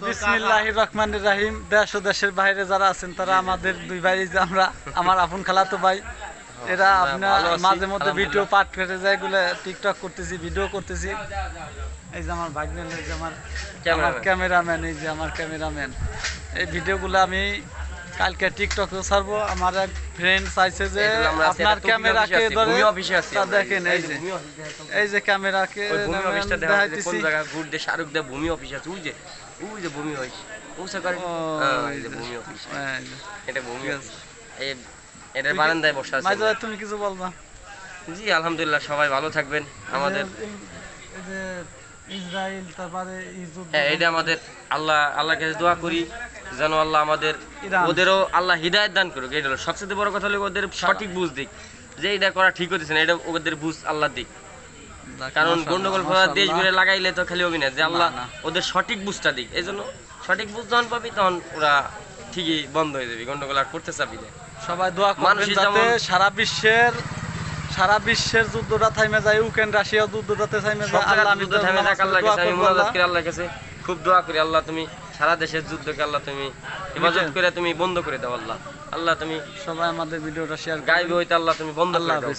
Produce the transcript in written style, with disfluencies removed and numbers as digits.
বিসমিল্লাহির রহমানির রহিম। দেশ ও দেশের বাইরে যারা আছেন তারা আমাদের দুই ভাই, যে আমরা আমার আপন খালাতো ভাই, এরা আপনার মাঝে মধ্যে ভিডিও পাঠ করে যায়, এগুলো টিকটক করতেছি, ভিডিও করতেছি। এই যে আমার ভাগ্নের, এই যে আমার ক্যামেরাম্যান, এই যে আমার ক্যামেরাম্যান। এই ভিডিওগুলো আমি কালকে টিকটকে ছাড়বো। আমার এক ফ্রেন্ড চাইছে যে আপনার ক্যামেরাকে ধরে দেখেন, এই যে ক্যামেরাকে দেখাইতেছি। শাহরুখ দেব ভূমি অফিস আছে, ওই যে ভূমি অফিস, ভূমি অফিস, এটা ভূমি অফিস। এটার বারান্দায় বসে আছে। তুমি কিছু বলবা? জি আলহামদুলিল্লাহ, সবাই ভালো থাকবেন। আমাদের ইসরায়েল, তারপরে এটা আমাদের আল্লাহর কাছে দোয়া করি যেন আল্লাহ আমাদের ওদেরও আল্লাহ হিদায়াত দান করুক। এটা হলো সবচেয়ে বড় কথা, হলো ওদের সঠিক বুঝ দিক, যে এটা করা ঠিক হতেছে না, এটা ওদের বুঝ আল্লাহ দিক। কারণ গন্ডগোল দেশ ঘুরে লাগাইলে তো খালি অভিনয়, যে আল্লাহ ওদের সঠিক বুঝটা দিক। এই জন্য সঠিক বুঝ যখন পাবি তখন ওরা ঠিকই বন্ধ হয়ে যাবে, গন্ডগোল আর করতে চাবি না। সবাই দোয়া করবেন যাতে সারা বিশ্বের যুদ্ধটা থামে যায়, ইউক্রেন রাশিয়া যুদ্ধটাতে থামে যায়। আল্লাহর কাছে খুব দোয়া করি, আল্লাহ তুমি সারা দেশের যুদ্ধকে আল্লাহ তুমি হেফাজত করে তুমি বন্ধ করে দাও। আল্লাহ তুমি সবাই আমাদের ভিডিওটা শেয়ার গাইবে হইতে আল্লাহ তুমি বন্ধ করে দাও।